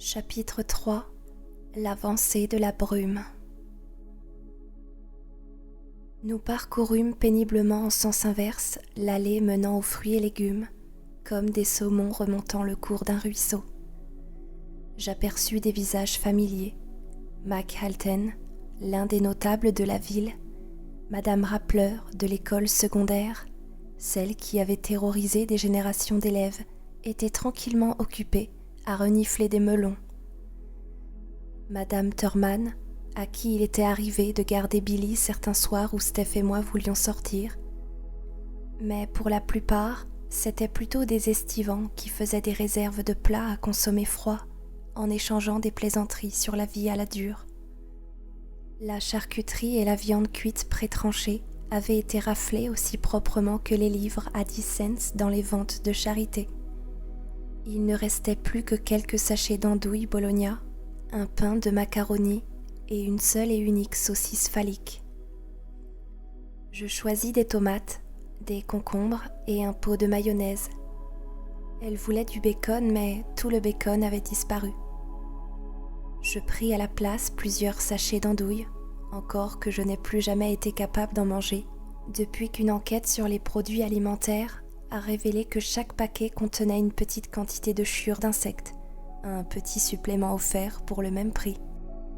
Chapitre 3 L'avancée de la brume. Nous parcourûmes péniblement en sens inverse l'allée menant aux fruits et légumes, comme des saumons remontant le cours d'un ruisseau. J'aperçus des visages familiers. Mac Halten, l'un des notables de la ville, Madame Rappler de l'école secondaire, celle qui avait terrorisé des générations d'élèves, était tranquillement occupée à renifler des melons. Madame Thurman, à qui il était arrivé de garder Billy certains soirs où Steph et moi voulions sortir. Mais pour la plupart, c'étaient plutôt des estivants qui faisaient des réserves de plats à consommer froid en échangeant des plaisanteries sur la vie à la dure. La charcuterie et la viande cuite pré-tranchée avaient été raflées aussi proprement que les livres à 10 cents dans les ventes de charité. Il ne restait plus que quelques sachets d'andouille bologna, un pain de macaroni et une seule et unique saucisse phallique. Je choisis des tomates, des concombres et un pot de mayonnaise. Elle voulait du bacon, mais tout le bacon avait disparu. Je pris à la place plusieurs sachets d'andouille, encore que je n'ai plus jamais été capable d'en manger, depuis qu'une enquête sur les produits alimentaires a révélé que chaque paquet contenait une petite quantité de chiures d'insectes, un petit supplément offert pour le même prix.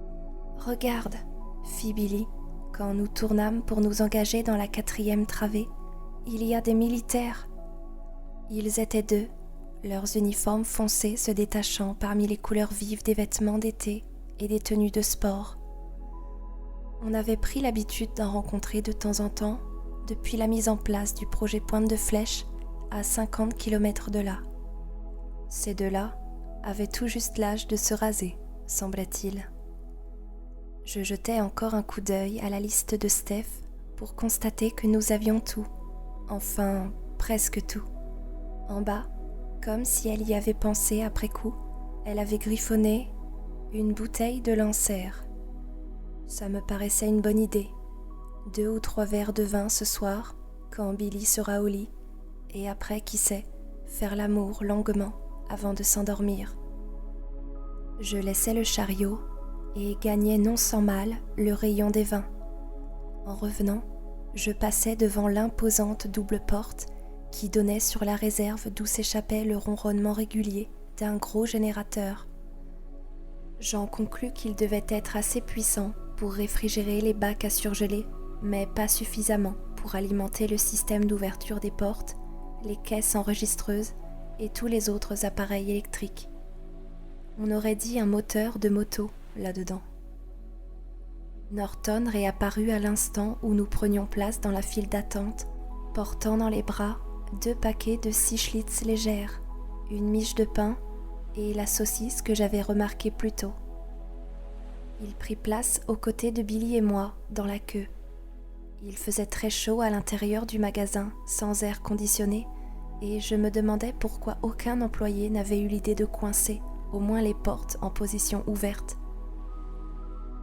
« Regarde, » fit Billy, quand nous tournâmes pour nous engager dans la 4e travée, « il y a des militaires. » Ils étaient 2, leurs uniformes foncés se détachant parmi les couleurs vives des vêtements d'été et des tenues de sport. On avait pris l'habitude d'en rencontrer de temps en temps depuis la mise en place du projet Pointe de Flèche à 50 km de là. Ces 2-là avaient tout juste l'âge de se raser, semblait-il. Je jetai encore un coup d'œil à la liste de Steph pour constater que nous avions tout, enfin presque tout. En bas, comme si elle y avait pensé après coup, elle avait griffonné une bouteille de Lancer. Ça me paraissait une bonne idée. 2 ou 3 verres de vin ce soir, quand Billy sera au lit, et après, qui sait, faire l'amour longuement avant de s'endormir. Je laissai le chariot et gagnai non sans mal le rayon des vins. En revenant, je passai devant l'imposante double porte qui donnait sur la réserve d'où s'échappait le ronronnement régulier d'un gros générateur. J'en conclus qu'il devait être assez puissant pour réfrigérer les bacs à surgeler, mais pas suffisamment pour alimenter le système d'ouverture des portes, les caisses enregistreuses et tous les autres appareils électriques. On aurait dit un moteur de moto là-dedans. Norton réapparut à l'instant où nous prenions place dans la file d'attente, portant dans les bras 2 paquets de 6 Schlitz légères, une miche de pain et la saucisse que j'avais remarquée plus tôt. Il prit place aux côtés de Billy et moi dans la queue. Il faisait très chaud à l'intérieur du magasin, sans air conditionné, et je me demandais pourquoi aucun employé n'avait eu l'idée de coincer au moins les portes en position ouverte.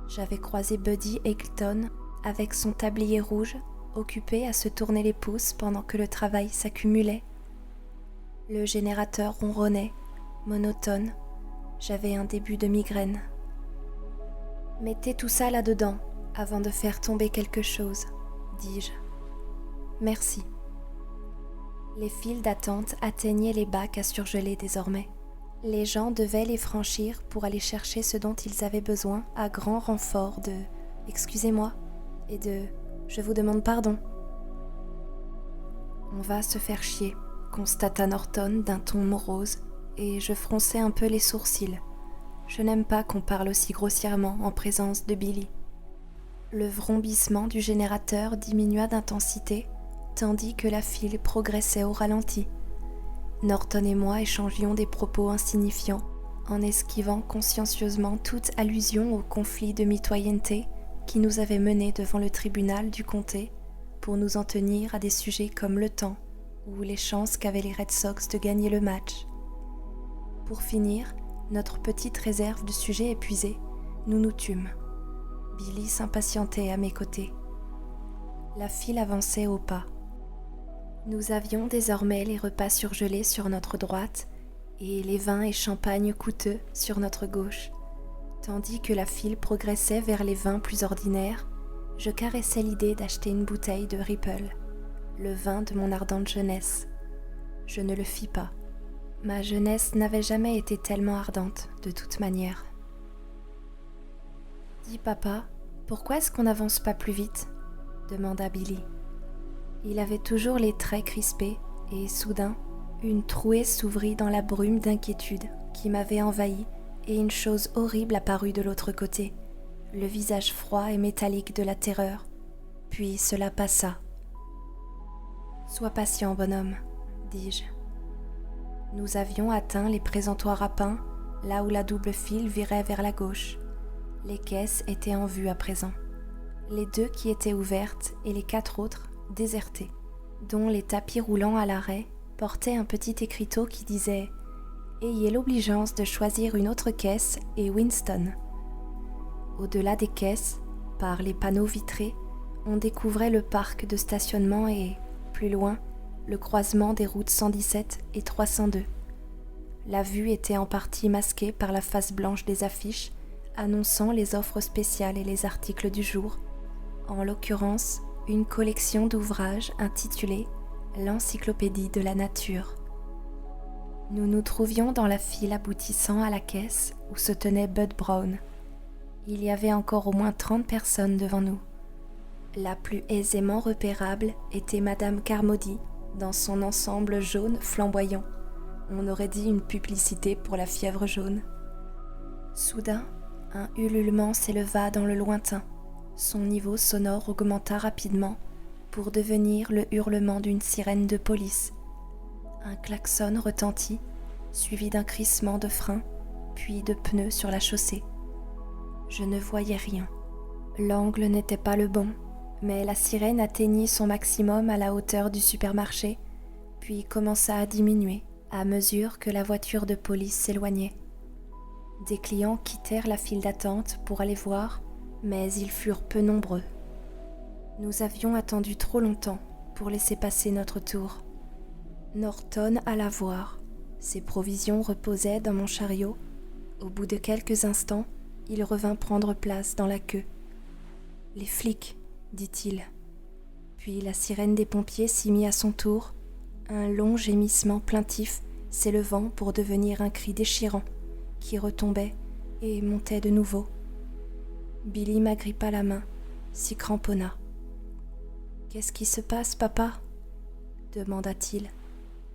J'avais croisé Buddy Eggleton avec son tablier rouge, occupé à se tourner les pouces pendant que le travail s'accumulait. Le générateur ronronnait, monotone. J'avais un début de migraine. « Mettez tout ça là-dedans, avant de faire tomber quelque chose, » dis-je. « Merci. » Les files d'attente atteignaient les bacs à surgeler désormais. Les gens devaient les franchir pour aller chercher ce dont ils avaient besoin à grand renfort de « excusez-moi » et de « je vous demande pardon ». « On va se faire chier », constata Norton d'un ton morose, et je fronçai un peu les sourcils. Je n'aime pas qu'on parle aussi grossièrement en présence de Billy. Le vrombissement du générateur diminua d'intensité, tandis que la file progressait au ralenti. Norton et moi échangions des propos insignifiants, en esquivant consciencieusement toute allusion au conflit de mitoyenneté qui nous avait menés devant le tribunal du comté pour nous en tenir à des sujets comme le temps ou les chances qu'avaient les Red Sox de gagner le match. Pour finir, notre petite réserve de sujets épuisée, nous nous tûmes. Billy s'impatientait à mes côtés. La file avançait au pas. Nous avions désormais les repas surgelés sur notre droite et les vins et champagnes coûteux sur notre gauche. Tandis que la file progressait vers les vins plus ordinaires, je caressais l'idée d'acheter une bouteille de Ripple, le vin de mon ardente jeunesse. Je ne le fis pas. Ma jeunesse n'avait jamais été tellement ardente, de toute manière. « Dis papa, pourquoi est-ce qu'on n'avance pas plus vite ?» demanda Billy. Il avait toujours les traits crispés et soudain, une trouée s'ouvrit dans la brume d'inquiétude qui m'avait envahi et une chose horrible apparut de l'autre côté, le visage froid et métallique de la terreur. Puis cela passa. « Sois patient, bonhomme, dis-je. » Nous avions atteint les présentoirs à pain, là où la double file virait vers la gauche. Les caisses étaient en vue à présent. Les 2 qui étaient ouvertes et les 4 autres désertées, dont les tapis roulants à l'arrêt portaient un petit écriteau qui disait « Ayez l'obligeance de choisir une autre caisse et Winston ». Au-delà des caisses, par les panneaux vitrés, on découvrait le parc de stationnement et, plus loin, le croisement des routes 117 et 302. La vue était en partie masquée par la face blanche des affiches annonçant les offres spéciales et les articles du jour, en l'occurrence une collection d'ouvrages intitulée « L'encyclopédie de la nature ». Nous nous trouvions dans la file aboutissant à la caisse où se tenait Bud Brown. Il y avait encore au moins 30 personnes devant nous. La plus aisément repérable était Madame Carmody, dans son ensemble jaune flamboyant. On aurait dit une publicité pour la fièvre jaune. Soudain, un ululement s'éleva dans le lointain. Son niveau sonore augmenta rapidement pour devenir le hurlement d'une sirène de police. Un klaxon retentit, suivi d'un crissement de frein, puis de pneus sur la chaussée. Je ne voyais rien. L'angle n'était pas le bon, mais la sirène atteignit son maximum à la hauteur du supermarché, puis commença à diminuer à mesure que la voiture de police s'éloignait. Des clients quittèrent la file d'attente pour aller voir, mais ils furent peu nombreux. Nous avions attendu trop longtemps pour laisser passer notre tour. Norton alla voir. Ses provisions reposaient dans mon chariot. Au bout de quelques instants, il revint prendre place dans la queue. « Les flics !» dit-il. Puis la sirène des pompiers s'y mit à son tour, un long gémissement plaintif s'élevant pour devenir un cri déchirant, qui retombait et montait de nouveau. Billy m'agrippa la main, s'y cramponna. « Qu'est-ce qui se passe, papa ?» demanda-t-il.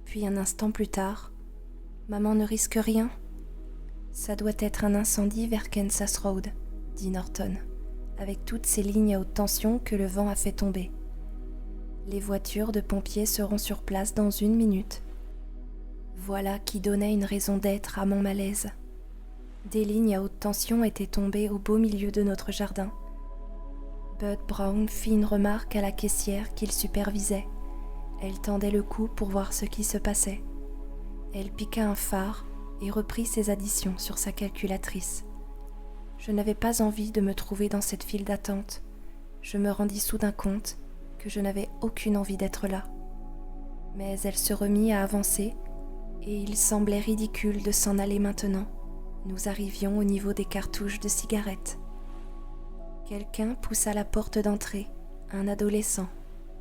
Puis un instant plus tard, « Maman ne risque rien ?»« Ça doit être un incendie vers Kansas Road, » dit Norton, avec toutes ces lignes à haute tension que le vent a fait tomber. Les voitures de pompiers seront sur place dans 1 minute. Voilà qui donnait une raison d'être à mon malaise. Des lignes à haute tension étaient tombées au beau milieu de notre jardin. Bud Brown fit une remarque à la caissière qu'il supervisait. Elle tendait le cou pour voir ce qui se passait. Elle piqua un phare et reprit ses additions sur sa calculatrice. Je n'avais pas envie de me trouver dans cette file d'attente. Je me rendis soudain compte que je n'avais aucune envie d'être là. Mais elle se remit à avancer et il semblait ridicule de s'en aller maintenant. Nous arrivions au niveau des cartouches de cigarettes. Quelqu'un poussa la porte d'entrée, un adolescent.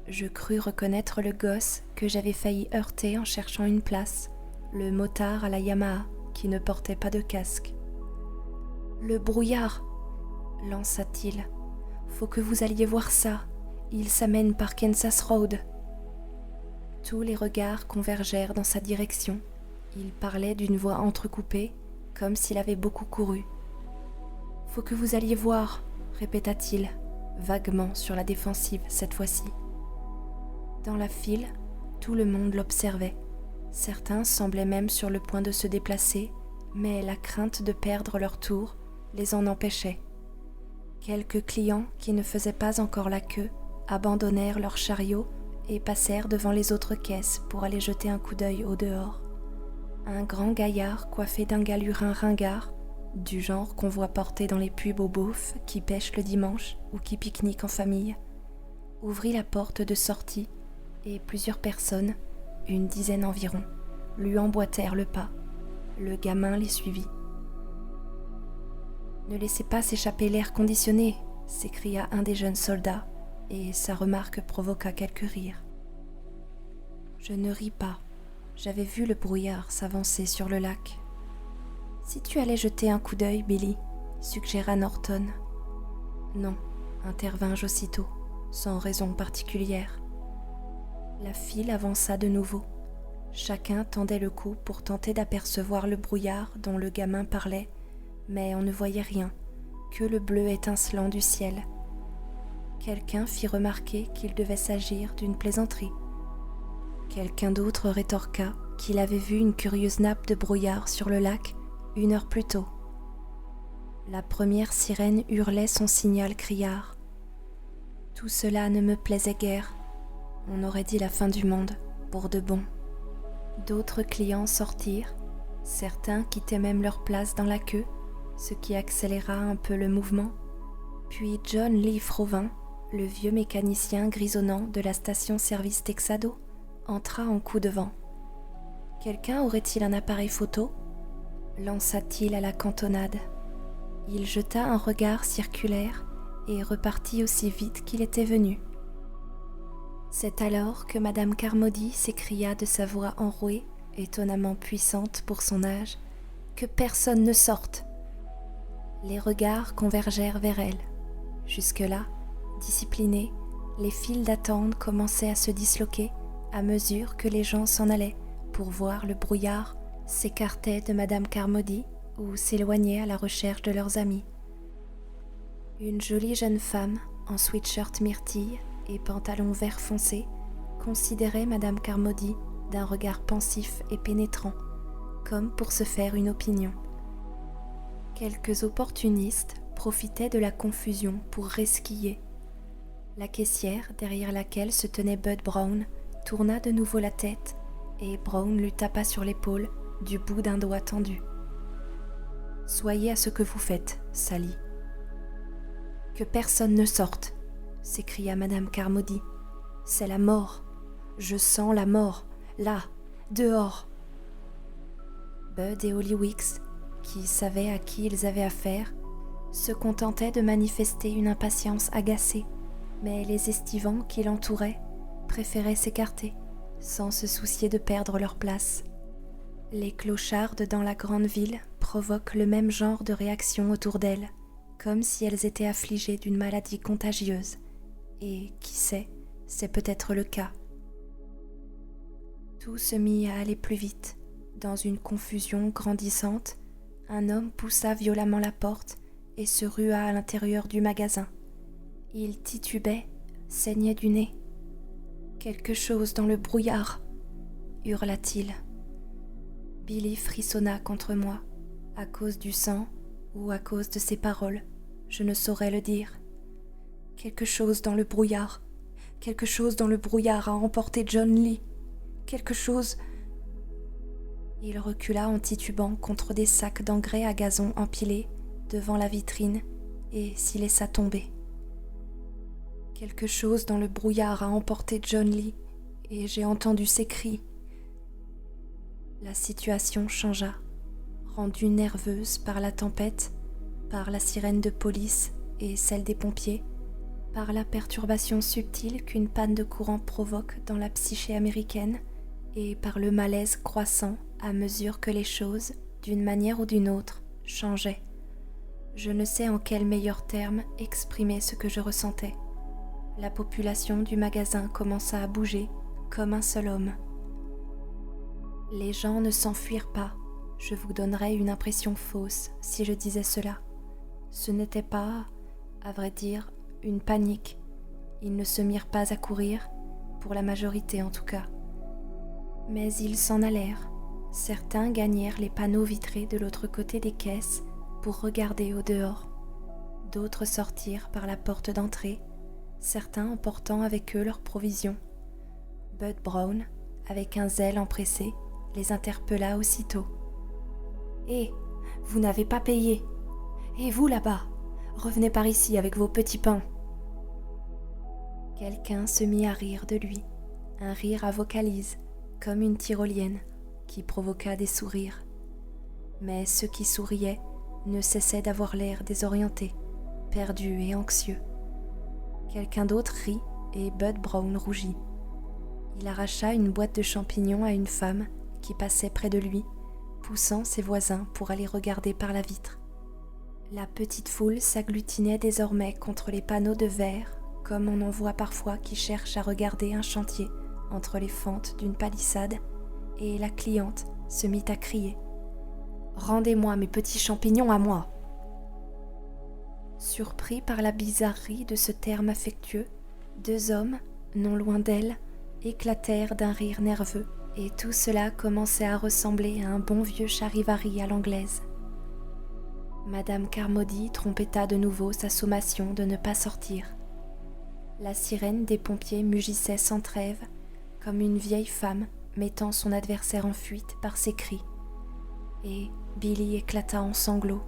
Je crus reconnaître le gosse que j'avais failli heurter en cherchant une place, le motard à la Yamaha qui ne portait pas de casque. « Le brouillard !» lança-t-il. « Faut que vous alliez voir ça. Il s'amène par Kansas Road. » Tous les regards convergèrent dans sa direction. Il parlait d'une voix entrecoupée, comme s'il avait beaucoup couru. « Faut que vous alliez voir !» répéta-t-il, vaguement sur la défensive cette fois-ci. Dans la file, tout le monde l'observait. Certains semblaient même sur le point de se déplacer, mais la crainte de perdre leur tour les en empêchait. Quelques clients qui ne faisaient pas encore la queue abandonnèrent leur chariot et passèrent devant les autres caisses pour aller jeter un coup d'œil au dehors. Un grand gaillard coiffé d'un galurin ringard, du genre qu'on voit porter dans les pubs aux beaufs qui pêchent le dimanche ou qui pique-niquent en famille, ouvrit la porte de sortie et plusieurs personnes, une dizaine environ, lui emboîtèrent le pas. Le gamin les suivit. « Ne laissez pas s'échapper l'air conditionné !» s'écria un des jeunes soldats, et sa remarque provoqua quelques rires. Je ne ris pas. J'avais vu le brouillard s'avancer sur le lac. « Si tu allais jeter un coup d'œil, Billy, » suggéra Norton. « Non, » intervins-je aussitôt, sans raison particulière. La file avança de nouveau. Chacun tendait le cou pour tenter d'apercevoir le brouillard dont le gamin parlait, mais on ne voyait rien, que le bleu étincelant du ciel. Quelqu'un fit remarquer qu'il devait s'agir d'une plaisanterie. Quelqu'un d'autre rétorqua qu'il avait vu une curieuse nappe de brouillard sur le lac 1 heure plus tôt. La première sirène hurlait son signal criard. Tout cela ne me plaisait guère. On aurait dit la fin du monde, pour de bon. D'autres clients sortirent, certains quittaient même leur place dans la queue, ce qui accéléra un peu le mouvement. Puis John Lee Frovin, le vieux mécanicien grisonnant de la station-service Texado, entra en coup de vent. Quelqu'un aurait-il un appareil photo ? Lança-t-il à la cantonade. Il jeta un regard circulaire et repartit aussi vite qu'il était venu. C'est alors que Madame Carmody s'écria de sa voix enrouée, étonnamment puissante pour son âge, « Que personne ne sorte !» Les regards convergèrent vers elle. Jusque-là, disciplinés, les files d'attente commençaient à se disloquer à mesure que les gens s'en allaient pour voir le brouillard s'écarter de Madame Carmody ou s'éloigner à la recherche de leurs amis. Une jolie jeune femme en sweatshirt myrtille et pantalon vert foncé considérait Madame Carmody d'un regard pensif et pénétrant, comme pour se faire une opinion. Quelques opportunistes profitaient de la confusion pour resquiller. La caissière, derrière laquelle se tenait Bud Brown, tourna de nouveau la tête et Brown lui tapa sur l'épaule du bout d'un doigt tendu. « Soyez à ce que vous faites, Sally. »« Que personne ne sorte !» s'écria Madame Carmody. « C'est la mort. Je sens la mort. Là, dehors. » Bud et Holly Weeks, qui savaient à qui ils avaient affaire, se contentaient de manifester une impatience agacée, mais les estivants qui l'entouraient préféraient s'écarter, sans se soucier de perdre leur place. Les clochardes dans la grande ville provoquent le même genre de réaction autour d'elles, comme si elles étaient affligées d'une maladie contagieuse. Et, qui sait, c'est peut-être le cas. Tout se mit à aller plus vite. Dans une confusion grandissante, un homme poussa violemment la porte et se rua à l'intérieur du magasin. Il titubait, saignait du nez. « Quelque chose dans le brouillard !» hurla-t-il. Billy frissonna contre moi, à cause du sang ou à cause de ses paroles, je ne saurais le dire. Quelque chose dans le brouillard a emporté John Lee. Quelque chose... Il recula en titubant contre des sacs d'engrais à gazon empilés devant la vitrine et s'y laissa tomber. Quelque chose dans le brouillard a emporté John Lee et j'ai entendu ses cris. La situation changea, rendue nerveuse par la tempête, par la sirène de police et celle des pompiers, par la perturbation subtile qu'une panne de courant provoque dans la psyché américaine et par le malaise croissant à mesure que les choses, d'une manière ou d'une autre, changeaient. Je ne sais en quels meilleurs termes exprimer ce que je ressentais. La population du magasin commença à bouger comme un seul homme. Les gens ne s'enfuirent pas, je vous donnerais une impression fausse si je disais cela. Ce n'était pas, à vrai dire, une panique. Ils ne se mirent pas à courir, pour la majorité en tout cas. Mais ils s'en allèrent. Certains gagnèrent les panneaux vitrés de l'autre côté des caisses pour regarder au dehors. D'autres sortirent par la porte d'entrée, certains emportant avec eux leurs provisions. Bud Brown, avec un zèle empressé, les interpella aussitôt. « Hé, vous n'avez pas payé. Et vous là-bas, revenez par ici avec vos petits pains. » Quelqu'un se mit à rire de lui, un rire à vocalises, comme une tyrolienne, qui provoqua des sourires. mais ceux qui souriaient ne cessaient d'avoir l'air désorientés, perdus et anxieux. Quelqu'un d'autre rit et Bud Brown rougit. Il arracha une boîte de champignons à une femme qui passait près de lui, poussant ses voisins pour aller regarder par la vitre. La petite foule s'agglutinait désormais contre les panneaux de verre, comme on en voit parfois qui cherchent à regarder un chantier entre les fentes d'une palissade, et la cliente se mit à crier « Rendez-moi mes petits champignons à moi !» Surpris par la bizarrerie de ce terme affectueux, deux hommes, non loin d'elle, éclatèrent d'un rire nerveux, et tout cela commençait à ressembler à un bon vieux charivari à l'anglaise. Madame Carmody trompetta de nouveau sa sommation de ne pas sortir. La sirène des pompiers mugissait sans trêve, comme une vieille femme mettant son adversaire en fuite par ses cris, et Billy éclata en sanglots.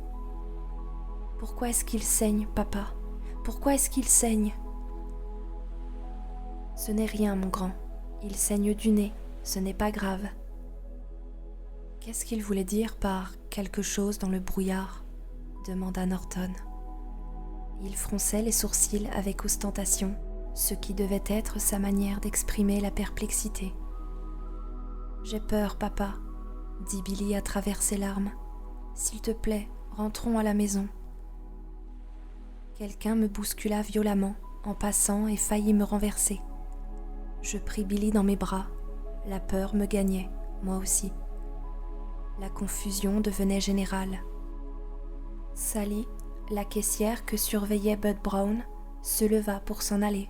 « Pourquoi est-ce qu'il saigne, papa ? Pourquoi est-ce qu'il saigne ?»« Ce n'est rien, mon grand. Il saigne du nez, ce n'est pas grave. » Qu'est-ce qu'il voulait dire par « quelque chose dans le brouillard » demanda Norton. Il fronçait les sourcils avec ostentation, ce qui devait être sa manière d'exprimer la perplexité. « J'ai peur, papa, » dit Billy à travers ses larmes. « S'il te plaît, rentrons à la maison. » Quelqu'un me bouscula violemment en passant et faillit me renverser. Je pris Billy dans mes bras. La peur me gagnait, moi aussi. La confusion devenait générale. Sally, la caissière que surveillait Bud Brown, se leva pour s'en aller.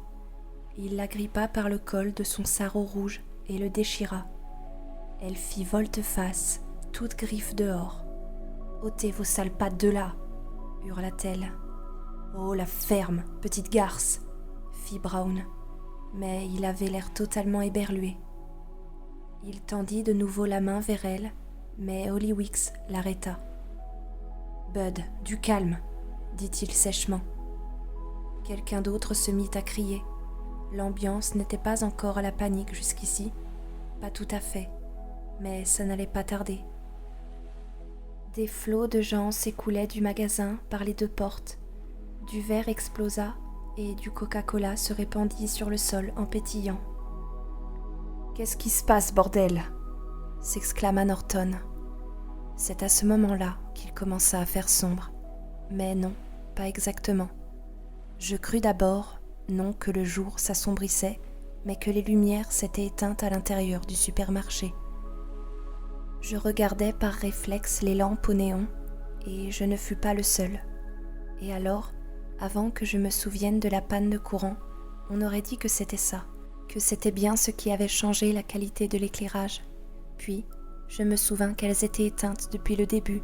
Il l'agrippa par le col de son sarrau rouge et le déchira. Elle fit volte-face, toute griffe dehors. « Ôtez vos sales pattes de là !» hurla-t-elle. « Oh, la ferme, petite garce !» fit Brown, mais il avait l'air totalement éberlué. Il tendit de nouveau la main vers elle, mais Holly Weeks l'arrêta. « Bud, du calme !» dit-il sèchement. Quelqu'un d'autre se mit à crier. L'ambiance n'était pas encore à la panique jusqu'ici, pas tout à fait, mais ça n'allait pas tarder. Des flots de gens s'écoulaient du magasin par les deux portes. Du verre explosa et du Coca-Cola se répandit sur le sol en pétillant. « Qu'est-ce qui se passe, bordel ?» s'exclama Norton. C'est à ce moment-là qu'il commença à faire sombre. Mais non, pas exactement. Je crus d'abord, non que le jour s'assombrissait, mais que les lumières s'étaient éteintes à l'intérieur du supermarché. Je regardais par réflexe les lampes au néon, et je ne fus pas le seul. Et alors, avant que je me souvienne de la panne de courant, on aurait dit que c'était ça, que c'était bien ce qui avait changé la qualité de l'éclairage. Puis, je me souvins qu'elles étaient éteintes depuis le début,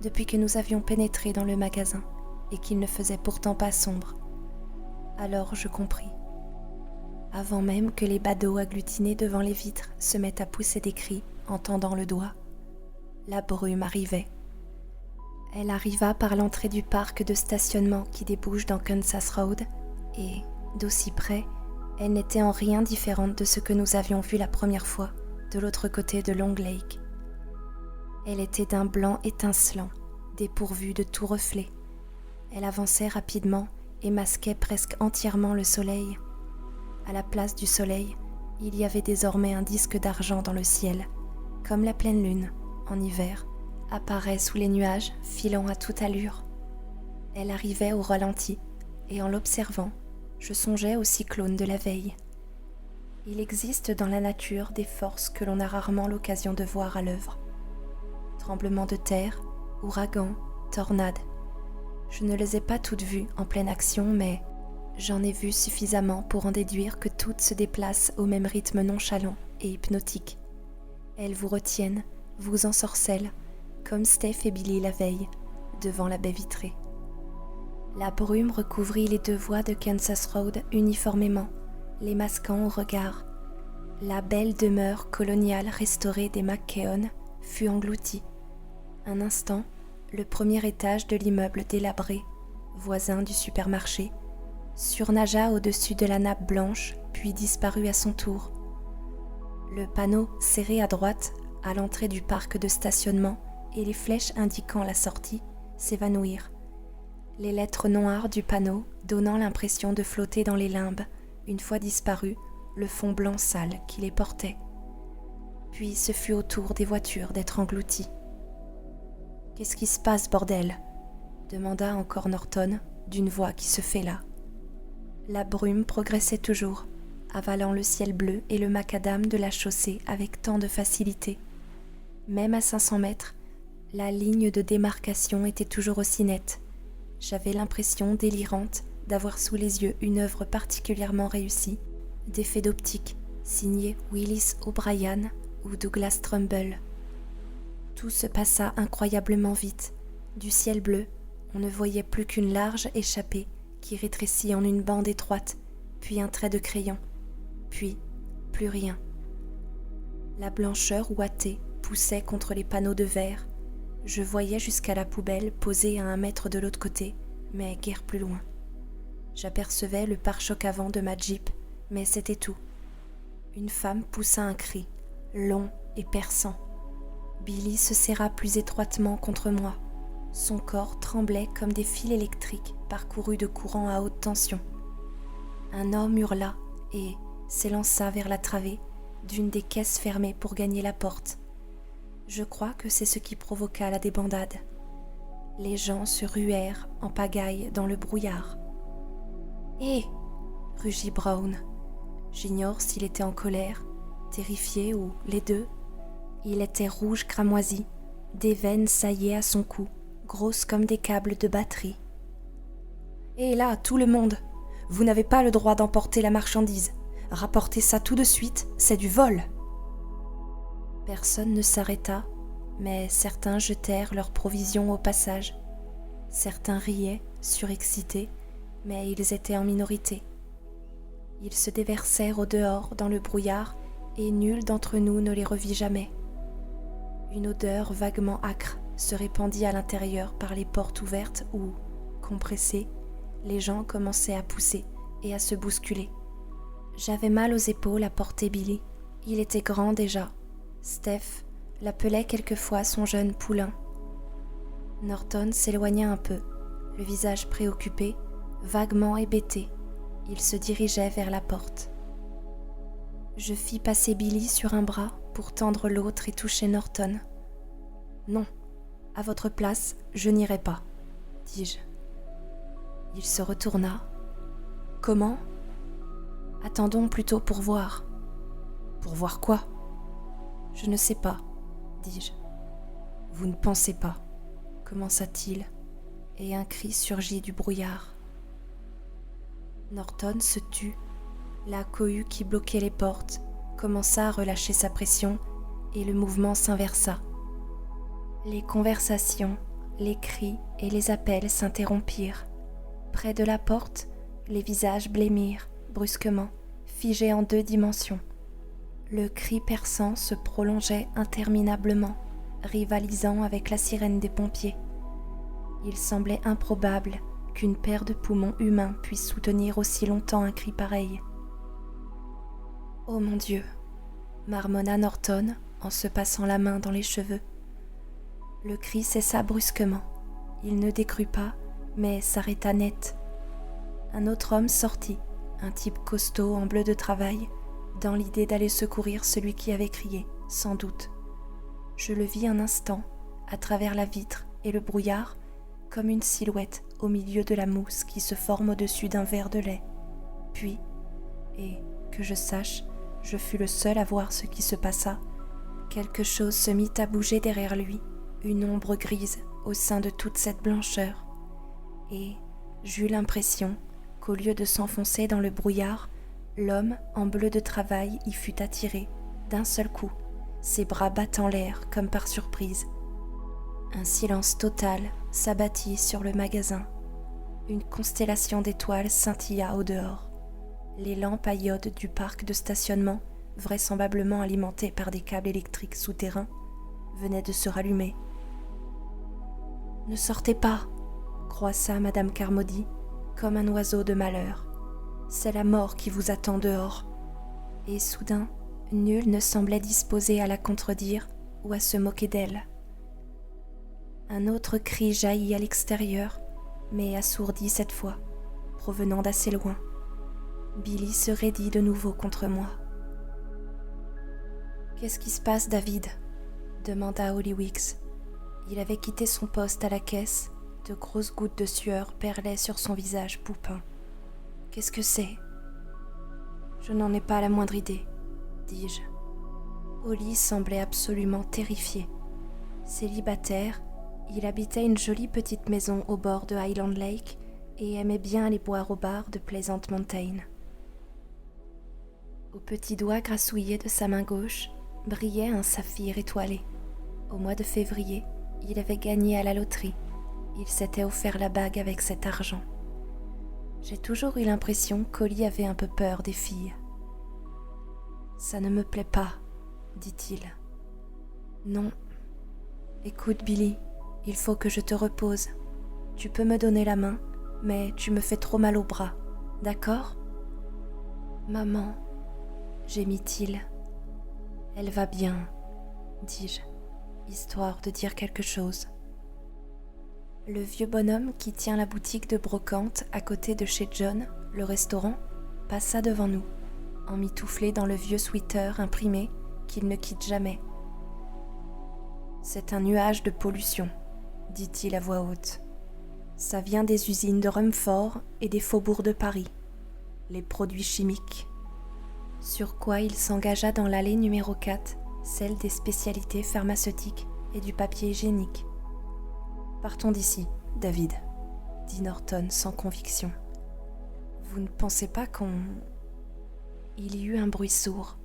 depuis que nous avions pénétré dans le magasin, et qu'il ne faisait pourtant pas sombre. Alors je compris. Avant même que les badauds agglutinés devant les vitres se mettent à pousser des cris en tendant le doigt, la brume arrivait. Elle arriva par l'entrée du parc de stationnement qui débouche dans Kansas Road, et, d'aussi près, elle n'était en rien différente de ce que nous avions vu la première fois de l'autre côté de Long Lake. Elle était d'un blanc étincelant, dépourvue de tout reflet. Elle avançait rapidement et masquait presque entièrement le soleil. À la place du soleil, il y avait désormais un disque d'argent dans le ciel, comme la pleine lune, en hiver, apparaît sous les nuages, filant à toute allure. Elle arrivait au ralenti, et en l'observant, je songeais au cyclone de la veille. Il existe dans la nature des forces que l'on a rarement l'occasion de voir à l'œuvre. Tremblements de terre, ouragans, tornades. Je ne les ai pas toutes vues en pleine action, mais j'en ai vu suffisamment pour en déduire que toutes se déplacent au même rythme nonchalant et hypnotique. Elles vous retiennent, vous ensorcellent, comme Steph et Billy la veille, devant la baie vitrée. La brume recouvrit les deux voies de Kansas Road uniformément, les masquant au regard. La belle demeure coloniale restaurée des McKeon fut engloutie. Un instant, le premier étage de l'immeuble délabré, voisin du supermarché, surnagea au-dessus de la nappe blanche, puis disparut à son tour. Le panneau serré à droite, à l'entrée du parc de stationnement, et les flèches indiquant la sortie s'évanouirent. Les lettres noires du panneau donnant l'impression de flotter dans les limbes, une fois disparu, le fond blanc sale qui les portait. Puis ce fut au tour des voitures d'être englouties. « Qu'est-ce qui se passe, bordel ?» demanda encore Norton, d'une voix qui se fêla. La brume progressait toujours, avalant le ciel bleu et le macadam de la chaussée avec tant de facilité. Même à 500 mètres, la ligne de démarcation était toujours aussi nette. J'avais l'impression délirante d'avoir sous les yeux une œuvre particulièrement réussie, d'effet d'optique, signée Willis O'Brien ou Douglas Trumbull. Tout se passa incroyablement vite. Du ciel bleu, on ne voyait plus qu'une large échappée qui rétrécit en une bande étroite, puis un trait de crayon, puis plus rien. La blancheur ouatée poussait contre les panneaux de verre. Je voyais jusqu'à la poubelle posée à 1 mètre de l'autre côté, mais guère plus loin. J'apercevais le pare-choc avant de ma Jeep, mais c'était tout. Une femme poussa un cri, long et perçant. Billy se serra plus étroitement contre moi. Son corps tremblait comme des fils électriques parcourus de courants à haute tension. Un homme hurla et s'élança vers la travée d'une des caisses fermées pour gagner la porte. Je crois que c'est ce qui provoqua la débandade. Les gens se ruèrent en pagaille dans le brouillard. « Hé !» rugit Brown. J'ignore s'il était en colère, terrifié ou les deux. Il était rouge cramoisi, des veines saillées à son cou, grosses comme des câbles de batterie. « Hé là, tout le monde! Vous n'avez pas le droit d'emporter la marchandise. Rapportez ça tout de suite, c'est du vol !» Personne ne s'arrêta, mais certains jetèrent leurs provisions au passage. Certains riaient, surexcités, mais ils étaient en minorité. Ils se déversèrent au dehors dans le brouillard et nul d'entre nous ne les revit jamais. Une odeur vaguement âcre se répandit à l'intérieur par les portes ouvertes où, compressés, les gens commençaient à pousser et à se bousculer. J'avais mal aux épaules à porter Billy. Il était grand déjà. Steph l'appelait quelquefois son jeune poulain. Norton s'éloigna un peu, le visage préoccupé, vaguement hébété. Il se dirigeait vers la porte. Je fis passer Billy sur un bras pour tendre l'autre et toucher Norton. « Non, à votre place, je n'irai pas, » dis-je. Il se retourna. « Comment ? Attendons plutôt pour voir. »« Pour voir quoi ? » ?»« Je ne sais pas, » dis-je. « Vous ne pensez pas, » commença-t-il, et un cri surgit du brouillard. Norton se tut. La cohue qui bloquait les portes commença à relâcher sa pression et le mouvement s'inversa. Les conversations, les cris et les appels s'interrompirent. Près de la porte, les visages blêmirent brusquement, figés en 2 dimensions. Le cri perçant se prolongeait interminablement, rivalisant avec la sirène des pompiers. Il semblait improbable qu'une paire de poumons humains puisse soutenir aussi longtemps un cri pareil. « Oh mon Dieu !» marmonna Norton en se passant la main dans les cheveux. Le cri cessa brusquement. Il ne décrut pas, mais s'arrêta net. Un autre homme sortit, un type costaud en bleu de travail, dans l'idée d'aller secourir celui qui avait crié, sans doute. Je le vis un instant, à travers la vitre et le brouillard, comme une silhouette au milieu de la mousse qui se forme au-dessus d'un verre de lait. Puis, et que je sache, je fus le seul à voir ce qui se passa, quelque chose se mit à bouger derrière lui, une ombre grise au sein de toute cette blancheur. Et j'eus l'impression qu'au lieu de s'enfoncer dans le brouillard, l'homme en bleu de travail y fut attiré, d'un seul coup, ses bras battant l'air comme par surprise. Un silence total s'abattit sur le magasin. Une constellation d'étoiles scintilla au dehors. Les lampes à iode du parc de stationnement, vraisemblablement alimentées par des câbles électriques souterrains, venaient de se rallumer. « Ne sortez pas !» croissa Madame Carmody, comme un oiseau de malheur. « C'est la mort qui vous attend dehors. » Et soudain, nul ne semblait disposé à la contredire ou à se moquer d'elle. Un autre cri jaillit à l'extérieur, mais assourdi cette fois, provenant d'assez loin. Billy se raidit de nouveau contre moi. « Qu'est-ce qui se passe, David ?» demanda Holly Weeks. Il avait quitté son poste à la caisse, de grosses gouttes de sueur perlaient sur son visage poupin. « Qu'est-ce que c'est ?»« Je n'en ai pas la moindre idée, » dis-je. Holly semblait absolument terrifié. Célibataire, il habitait une jolie petite maison au bord de Highland Lake et aimait bien aller boire au bar de Pleasant Mountain. Au petit doigt grassouillé de sa main gauche brillait un saphir étoilé. Au mois de février, il avait gagné à la loterie. Il s'était offert la bague avec cet argent. J'ai toujours eu l'impression qu'Holly avait un peu peur des filles. « Ça ne me plaît pas, » dit-il. « Non. Écoute, Billy, il faut que je te repose. Tu peux me donner la main, mais tu me fais trop mal au bras, d'accord ? » « Maman, » gémit-il. « Elle va bien, » dis-je, histoire de dire quelque chose. Le vieux bonhomme qui tient la boutique de brocante à côté de chez John, le restaurant, passa devant nous, emmitouflé dans le vieux sweater imprimé qu'il ne quitte jamais. « C'est un nuage de pollution, » dit-il à voix haute. « Ça vient des usines de Rumford et des faubourgs de Paris, les produits chimiques. » Sur quoi il s'engagea dans l'allée numéro 4, celle des spécialités pharmaceutiques et du papier hygiénique. « Partons d'ici, David, » dit Norton sans conviction. « Vous ne pensez pas qu'on... » Il y eut un bruit sourd,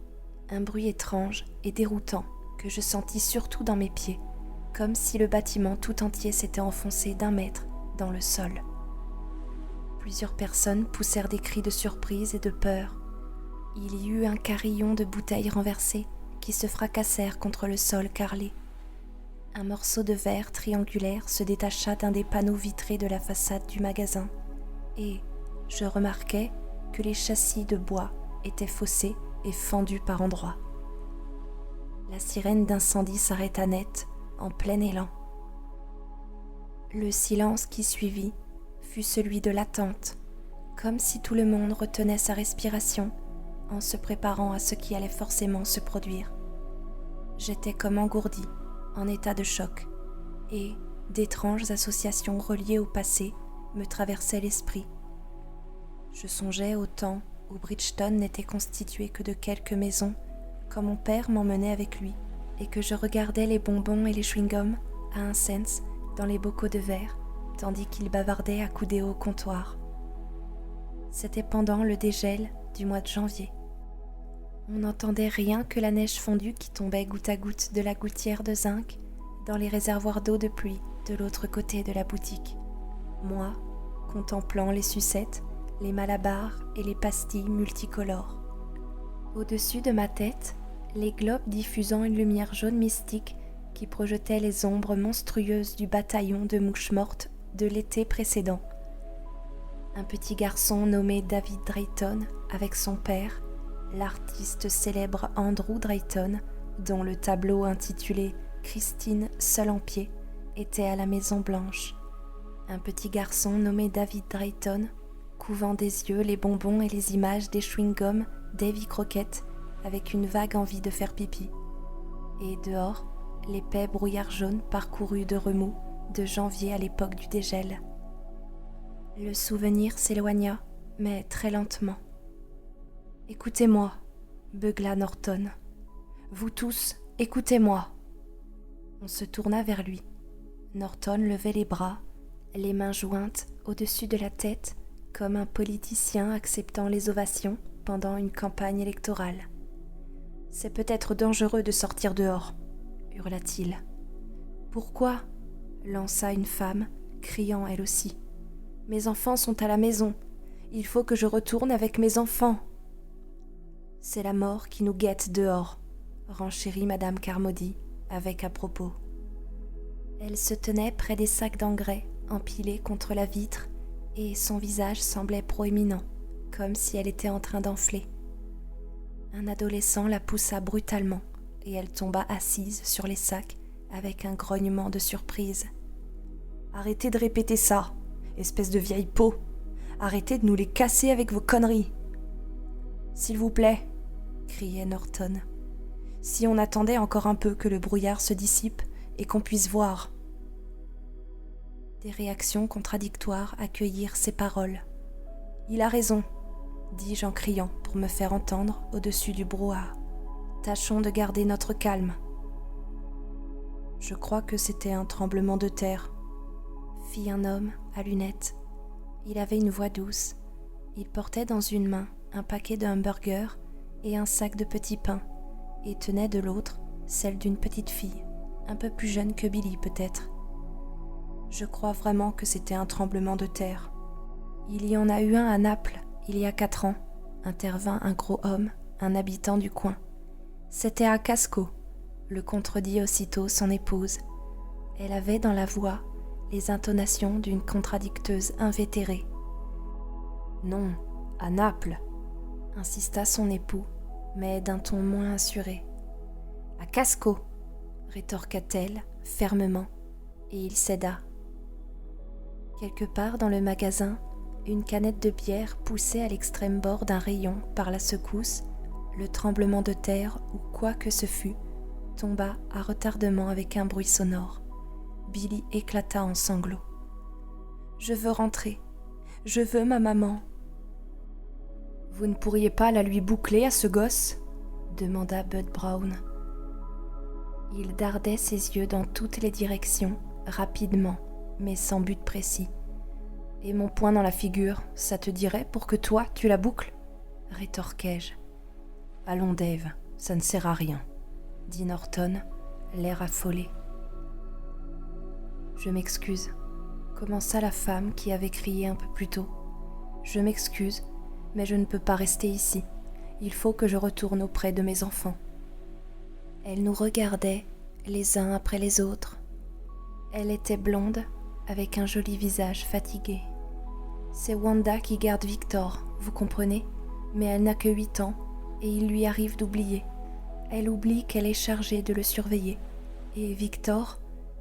un bruit étrange et déroutant que je sentis surtout dans mes pieds, comme si le bâtiment tout entier s'était enfoncé d'1 mètre dans le sol. Plusieurs personnes poussèrent des cris de surprise et de peur. Il y eut un carillon de bouteilles renversées qui se fracassèrent contre le sol carrelé. Un morceau de verre triangulaire se détacha d'un des panneaux vitrés de la façade du magasin et je remarquai que les châssis de bois étaient faussés et fendus par endroits. La sirène d'incendie s'arrêta net, en plein élan. Le silence qui suivit fut celui de l'attente, comme si tout le monde retenait sa respiration en se préparant à ce qui allait forcément se produire. J'étais comme engourdi, en état de choc, et d'étranges associations reliées au passé me traversaient l'esprit. Je songeais au temps où Bridgeton n'était constitué que de quelques maisons, quand mon père m'emmenait avec lui, et que je regardais les bonbons et les chewing-gums à 1 cent dans les bocaux de verre, tandis qu'il bavardait accoudé au comptoir. C'était pendant le dégel du mois de janvier. On n'entendait rien que la neige fondue qui tombait goutte à goutte de la gouttière de zinc dans les réservoirs d'eau de pluie de l'autre côté de la boutique. Moi, contemplant les sucettes, les malabars et les pastilles multicolores. Au-dessus de ma tête, les globes diffusant une lumière jaune mystique qui projetait les ombres monstrueuses du bataillon de mouches mortes de l'été précédent. Un petit garçon nommé David Drayton avec son père, l'artiste célèbre Andrew Drayton, dont le tableau intitulé « Christine seule en pied » était à la Maison Blanche. Un petit garçon nommé David Drayton, couvant des yeux les bonbons et les images des chewing-gums Davy Crockett avec une vague envie de faire pipi. Et dehors, l'épais brouillard jaune parcouru de remous de janvier à l'époque du dégel. Le souvenir s'éloigna, mais très lentement. « Écoutez-moi » beugla Norton. « Vous tous, écoutez-moi » On se tourna vers lui. Norton levait les bras, les mains jointes au-dessus de la tête, comme un politicien acceptant les ovations pendant une campagne électorale. « C'est peut-être dangereux de sortir dehors » hurla-t-il. « Pourquoi » lança une femme, criant elle aussi. « Mes enfants sont à la maison. Il faut que je retourne avec mes enfants. » « C'est la mort qui nous guette dehors, » renchérit Madame Carmody, avec à propos. Elle se tenait près des sacs d'engrais empilés contre la vitre et son visage semblait proéminent, comme si elle était en train d'enfler. Un adolescent la poussa brutalement et elle tomba assise sur les sacs avec un grognement de surprise. Arrêtez de répéter ça, espèce de vieille peau. Arrêtez de nous les casser avec vos conneries. S'il vous plaît, criait Norton. Si on attendait encore un peu que le brouillard se dissipe et qu'on puisse voir. Des réactions contradictoires accueillirent ces paroles. Il a raison, dis-je en criant pour me faire entendre au-dessus du brouhaha. Tâchons de garder notre calme. Je crois que c'était un tremblement de terre, fit un homme à lunettes. Il avait une voix douce. Il portait dans une main un paquet de hamburgers et un sac de petits pains, et tenait de l'autre celle d'une petite fille, un peu plus jeune que Billy peut-être. Je crois vraiment que c'était un tremblement de terre. Il y en a eu un à Naples, il y a 4 ans, intervint un gros homme, un habitant du coin. C'était à Casco, le contredit aussitôt son épouse. Elle avait dans la voix les intonations d'une contradicteuse invétérée. Non, à Naples, insista son époux, mais d'un ton moins assuré. À Casco, rétorqua-t-elle fermement, et il céda. Quelque part dans le magasin, une canette de bière poussée à l'extrême bord d'un rayon par la secousse, le tremblement de terre ou quoi que ce fût, tomba à retardement avec un bruit sonore. Billy éclata en sanglots. « Je veux rentrer. Je veux ma maman. »« Vous ne pourriez pas la lui boucler à ce gosse ?» demanda Bud Brown. Il dardait ses yeux dans toutes les directions, rapidement, mais sans but précis. « Et mon poing dans la figure, ça te dirait pour que toi, tu la boucles ?» rétorquai-je. « Allons, Dave, ça ne sert à rien, » dit Norton, l'air affolé. « Je m'excuse, » commença la femme qui avait crié un peu plus tôt. « Je m'excuse, mais je ne peux pas rester ici. Il faut que je retourne auprès de mes enfants. » Elle nous regardait, les uns après les autres. Elle était blonde, avec un joli visage fatigué. C'est Wanda qui garde Victor, vous comprenez, mais elle n'a que 8 ans, et il lui arrive d'oublier. Elle oublie qu'elle est chargée de le surveiller. Et Victor,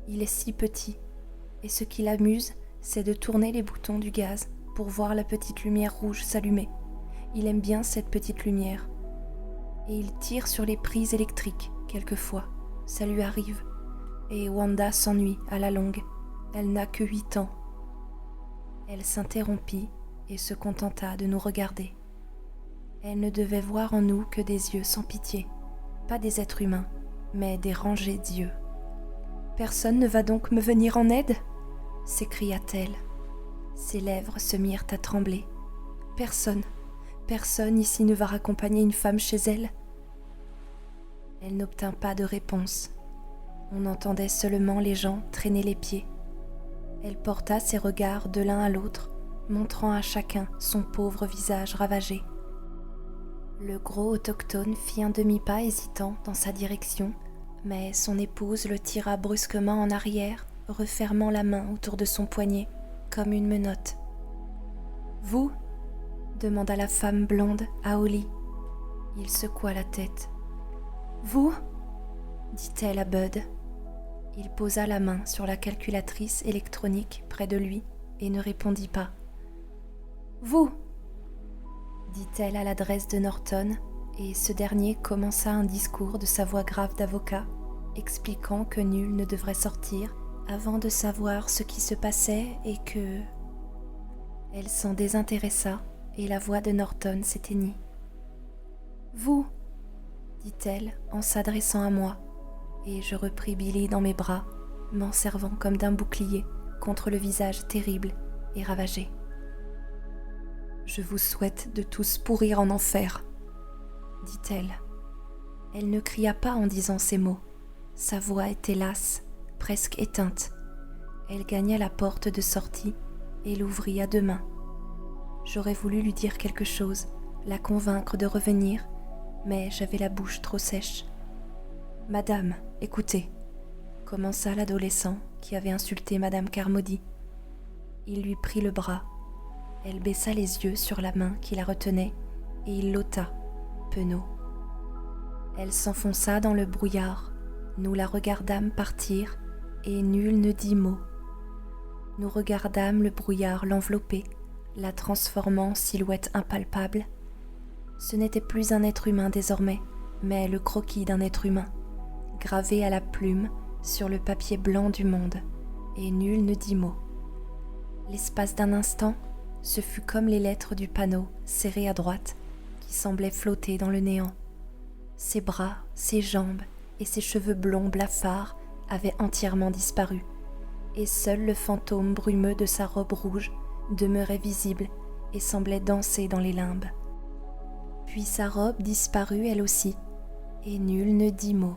il est si petit, et ce qui l'amuse, c'est de tourner les boutons du gaz pour voir la petite lumière rouge s'allumer. Il aime bien cette petite lumière. Et il tire sur les prises électriques, quelquefois. Ça lui arrive. Et Wanda s'ennuie à la longue. Elle n'a que 8 ans. Elle s'interrompit et se contenta de nous regarder. Elle ne devait voir en nous que des yeux sans pitié. Pas des êtres humains, mais des rangées d'yeux. « Personne ne va donc me venir en aide ?» s'écria-t-elle. Ses lèvres se mirent à trembler. « Personne ici ne va raccompagner une femme chez elle. » Elle n'obtint pas de réponse. On entendait seulement les gens traîner les pieds. Elle porta ses regards de l'un à l'autre, montrant à chacun son pauvre visage ravagé. Le gros autochtone fit un demi-pas hésitant dans sa direction, mais son épouse le tira brusquement en arrière, refermant la main autour de son poignet, comme une menotte. « Vous ?» demanda la femme blonde à Holly. Il secoua la tête. « Vous ?» dit-elle à Bud. Il posa la main sur la calculatrice électronique près de lui et ne répondit pas. « Vous ?» dit-elle à l'adresse de Norton, et ce dernier commença un discours de sa voix grave d'avocat, expliquant que nul ne devrait sortir avant de savoir ce qui se passait et que... Elle s'en désintéressa et la voix de Norton s'éteignit. « Vous ?» dit-elle en s'adressant à moi, et je repris Billy dans mes bras, m'en servant comme d'un bouclier contre le visage terrible et ravagé. « Je vous souhaite de tous pourrir en enfer, » dit-elle. Elle ne cria pas en disant ces mots. Sa voix était lasse, presque éteinte. Elle gagna la porte de sortie et l'ouvrit à 2 mains. J'aurais voulu lui dire quelque chose, la convaincre de revenir, mais j'avais la bouche trop sèche. « Madame, écoutez, » commença l'adolescent qui avait insulté Madame Carmody. Il lui prit le bras. Elle baissa les yeux sur la main qui la retenait et il l'ôta, penaud. Elle s'enfonça dans le brouillard. Nous la regardâmes partir et nul ne dit mot. Nous regardâmes le brouillard l'envelopper, la transformant en silhouette impalpable. Ce n'était plus un être humain désormais, mais le croquis d'un être humain, gravé à la plume sur le papier blanc du monde, et nul ne dit mot. L'espace d'un instant, ce fut comme les lettres du panneau serrées à droite, qui semblaient flotter dans le néant. Ses bras, ses jambes et ses cheveux blonds blafards avaient entièrement disparu, et seul le fantôme brumeux de sa robe rouge demeurait visible et semblait danser dans les limbes. Puis sa robe disparut elle aussi, et nul ne dit mot.